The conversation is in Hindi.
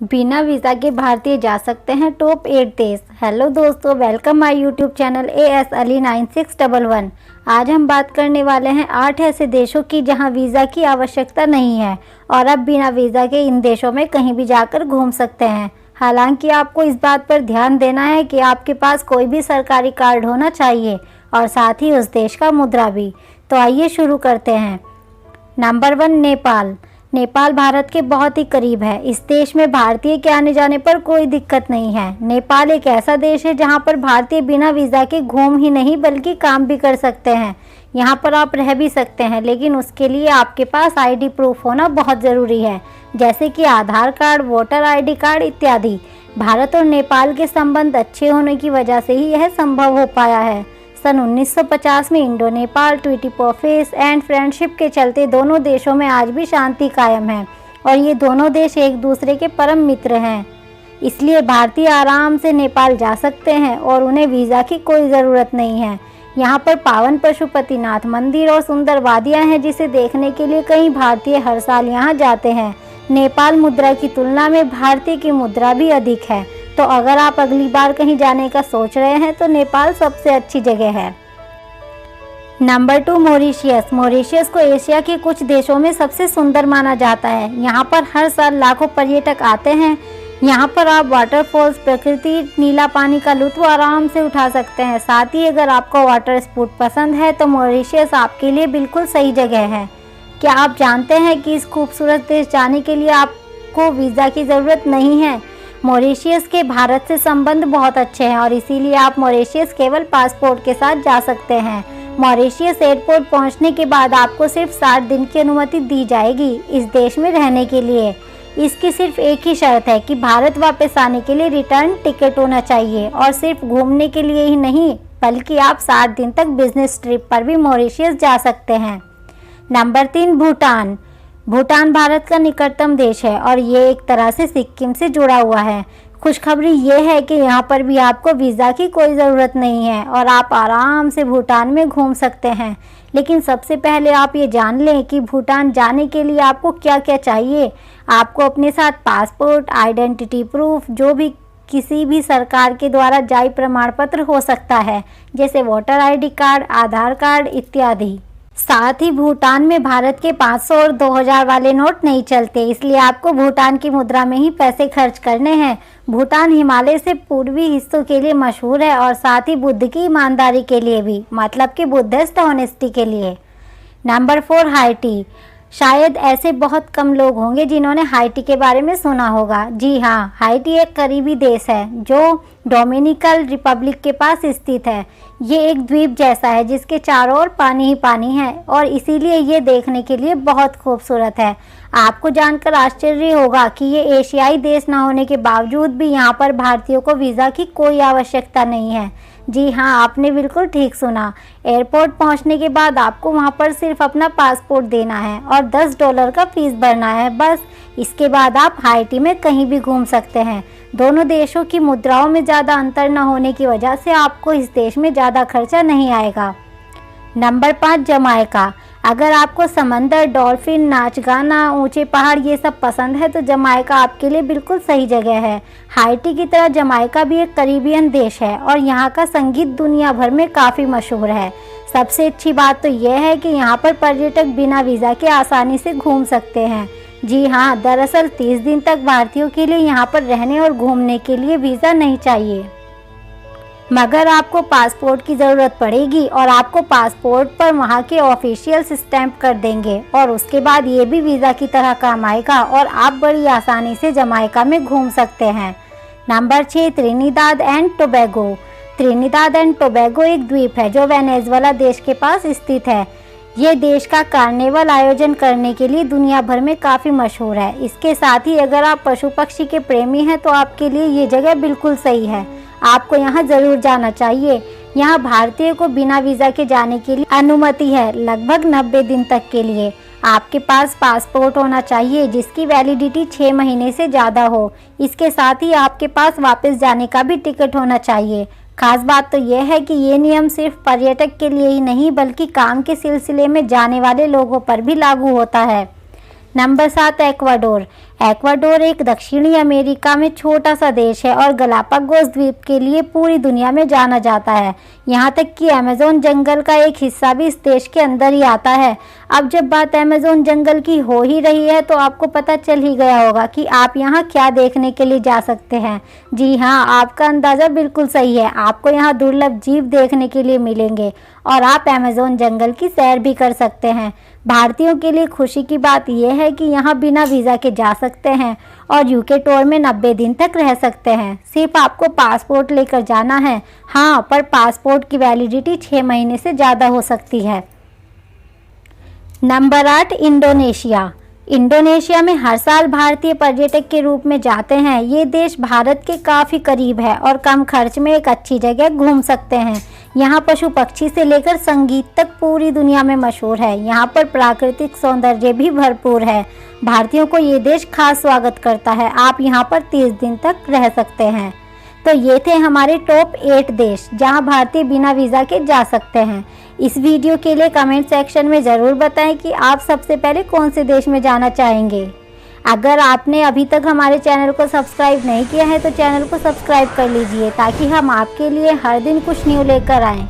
बिना वीज़ा के भारतीय जा सकते हैं टॉप 8 देश। हेलो दोस्तों, welcome my YouTube channel AS Ali 9611। आज हम बात करने वाले हैं 8 ऐसे देशों की जहां वीज़ा की आवश्यकता नहीं है और आप बिना वीज़ा के इन देशों में कहीं भी जाकर घूम सकते हैं। हालांकि आपको इस बात पर ध्यान देना है कि आपके पास कोई भी सरकारी कार्ड होना चाहिए और साथ ही उस देश का मुद्रा भी। तो आइए शुरू करते हैं। नंबर 1, नेपाल। नेपाल भारत के बहुत ही करीब है। इस देश में भारतीय के आने जाने पर कोई दिक्कत नहीं है। नेपाल एक ऐसा देश है जहां पर भारतीय बिना वीज़ा के घूम ही नहीं बल्कि काम भी कर सकते हैं। यहां पर आप रह भी सकते हैं, लेकिन उसके लिए आपके पास ID प्रूफ होना बहुत ज़रूरी है, जैसे कि आधार कार्ड, वोटर ID कार्ड इत्यादि। भारत और नेपाल के संबंध अच्छे होने की वजह से ही यह संभव हो पाया है। सन 1950 में Indo Nepal treaty office and friendship के चलते दोनों देशों में आज भी शांति कायम है और ये दोनों देश एक दूसरे के परम मित्र हैं। इसलिए भारतीय आराम से नेपाल जा सकते हैं और उन्हें वीज़ा की कोई ज़रूरत नहीं है। यहाँ पर पावन पशुपतिनाथ मंदिर और सुंदर वादियाँ हैं, जिसे देखने के लिए कई भारतीय हर साल यहाँ जाते हैं। नेपाल मुद्रा की तुलना में भारतीय की मुद्रा भी अधिक है, तो अगर आप अगली बार कहीं जाने का सोच रहे हैं तो नेपाल सबसे अच्छी जगह है। Number 2, Mauritius. मॉरिशस को एशिया के कुछ देशों में सबसे सुंदर माना जाता है। यहाँ पर हर साल लाखों पर्यटक आते हैं। यहाँ पर आप वाटरफॉल्स, प्रकृति, नीला पानी का लुत्फ आराम से उठा सकते हैं। साथ ही अगर आपको वाटर स्पोर्ट पसंद है तो मॉरिशस आपके लिए बिल्कुल सही जगह है। क्या आप जानते हैं कि इस खूबसूरत देश जाने के लिए आपको वीज़ा की ज़रूरत नहीं है? मॉरिशस के भारत से संबंध बहुत अच्छे हैं और इसीलिए आप मॉरिशस केवल पासपोर्ट के साथ जा सकते हैं। मॉरिशस एयरपोर्ट पहुंचने के बाद आपको सिर्फ 60 दिन की अनुमति दी जाएगी इस देश में रहने के लिए। इसकी सिर्फ एक ही शर्त है कि भारत वापस आने के लिए रिटर्न टिकट होना चाहिए और सिर्फ घूमने के लिए ही नहीं, बल्कि आप 60 दिन तक बिजनेस ट्रिप पर भी मॉरिशस जा सकते हैं। नंबर 3, भूटान। भूटान भारत का निकटतम देश है और ये एक तरह से सिक्किम से जुड़ा हुआ है। खुशखबरी ये है कि यहाँ पर भी आपको वीज़ा की कोई ज़रूरत नहीं है और आप आराम से भूटान में घूम सकते हैं। लेकिन सबसे पहले आप ये जान लें कि भूटान जाने के लिए आपको क्या क्या चाहिए। आपको अपने साथ पासपोर्ट, आइडेंटिटी प्रूफ, जो भी किसी भी सरकार के द्वारा जारी प्रमाण पत्र हो सकता है, जैसे वोटर ID कार्ड, आधार कार्ड इत्यादि। साथ ही भूटान में भारत के 500 और 2000 वाले नोट नहीं चलते, इसलिए आपको भूटान की मुद्रा में ही पैसे खर्च करने हैं। भूटान हिमालय से पूर्वी हिस्सों के लिए मशहूर है और साथ ही बुद्ध की ईमानदारी के लिए भी, मतलब कि बुद्धिस्ट ऑनेस्टी के लिए। Number 4, high tea. शायद ऐसे बहुत कम लोग होंगे जिन्होंने हाइटी के बारे में सुना होगा। जी हाँ, हाइटी एक करीबी देश है जो डोमिनिकन रिपब्लिक के पास स्थित है। ये एक द्वीप जैसा है जिसके चारों ओर पानी ही पानी है और इसीलिए ये देखने के लिए बहुत खूबसूरत है। आपको जानकर आश्चर्य होगा कि ये एशियाई देश न होने के बावजूद भी यहाँ पर भारतीयों को वीज़ा की कोई आवश्यकता नहीं है। जी हाँ, आपने बिल्कुल ठीक सुना। एयरपोर्ट पहुँचने के बाद आपको वहाँ पर सिर्फ अपना पासपोर्ट देना है और $10 का फीस भरना है, बस। इसके बाद आप हाइटी में कहीं भी घूम सकते हैं। दोनों देशों की मुद्राओं में ज़्यादा अंतर न होने की वजह से आपको इस देश में ज़्यादा खर्चा नहीं आएगा। Number 5, Jamaica. अगर आपको समंदर, डॉल्फिन, नाच गाना, ऊंचे पहाड़ ये सब पसंद है तो जमाइका आपके लिए बिल्कुल सही जगह है। हाइटी की तरह जमाइका भी एक कैरिबियन देश है और यहाँ का संगीत दुनिया भर में काफ़ी मशहूर है। सबसे अच्छी बात तो यह है कि यहाँ पर पर्यटक बिना वीज़ा के आसानी से घूम सकते हैं। जी हाँ, दरअसल 30 दिन तक भारतीयों के लिए यहाँ पर रहने और घूमने के लिए वीज़ा नहीं चाहिए, मगर आपको पासपोर्ट की ज़रूरत पड़ेगी और आपको पासपोर्ट पर वहाँ के ऑफिशियल्स स्टैंप कर देंगे और उसके बाद ये भी वीज़ा की तरह काम आएगा और आप बड़ी आसानी से जमाइका में घूम सकते हैं। Number 6, Trinidad and Tobago. Trinidad and Tobago एक द्वीप है जो वेनेजुएला देश के पास स्थित है। ये देश का कार्निवल आयोजन करने के लिए दुनिया भर में काफ़ी मशहूर है। इसके साथ ही अगर आप पशु पक्षी के प्रेमी हैं तो आपके लिए ये जगह बिल्कुल सही है। आपको यहाँ ज़रूर जाना चाहिए। यहाँ भारतीय को बिना वीज़ा के जाने के लिए अनुमति है, लगभग 90 दिन तक के लिए। आपके पास पासपोर्ट होना चाहिए जिसकी वैलिडिटी 6 महीने से ज़्यादा हो। इसके साथ ही आपके पास वापस जाने का भी टिकट होना चाहिए। खास बात तो यह है कि ये नियम सिर्फ पर्यटक के लिए ही नहीं बल्कि काम के सिलसिले में जाने वाले लोगों पर भी लागू होता है। Number 7, Ecuador. एक्वाडोर एक दक्षिणी अमेरिका में छोटा सा देश है और गलापागोस द्वीप के लिए पूरी दुनिया में जाना जाता है। यहाँ तक कि अमेज़न जंगल का एक हिस्सा भी इस देश के अंदर ही आता है। अब जब बात अमेज़न जंगल की हो ही रही है तो आपको पता चल ही गया होगा कि आप यहाँ क्या देखने के लिए जा सकते हैं। जी हाँ, आपका अंदाज़ा बिल्कुल सही है। आपको यहाँ दुर्लभ जीव देखने के लिए मिलेंगे और आप अमेज़न जंगल की सैर भी कर सकते हैं। भारतीयों के लिए खुशी की बात यह है कि यहाँ बिना वीज़ा के जा सकते हैं और यूके टूर में 90 दिन तक रह सकते हैं। सिर्फ आपको पासपोर्ट लेकर जाना है। हाँ, पर पासपोर्ट की वैलिडिटी 6 महीने से ज़्यादा हो सकती है। Number 8, Indonesia. इंडोनेशिया में हर साल भारतीय पर्यटक के रूप में जाते हैं। ये देश भारत के काफ़ी करीब है और कम खर्च में एक अच्छी जगह घूम सकते हैं। यहाँ पशु पक्षी से लेकर संगीत तक पूरी दुनिया में मशहूर है। यहाँ पर प्राकृतिक सौंदर्य भी भरपूर है। भारतीयों को ये देश खास स्वागत करता है। आप यहाँ पर 30 दिन तक रह सकते हैं। तो ये थे हमारे टॉप 8 देश जहाँ भारतीय बिना वीज़ा के जा सकते हैं। इस वीडियो के लिए कमेंट सेक्शन में ज़रूर बताएं कि आप सबसे पहले कौन से देश में जाना चाहेंगे। अगर आपने अभी तक हमारे चैनल को सब्सक्राइब नहीं किया है तो चैनल को सब्सक्राइब कर लीजिए ताकि हम आपके लिए हर दिन कुछ न्यू लेकर आएँ।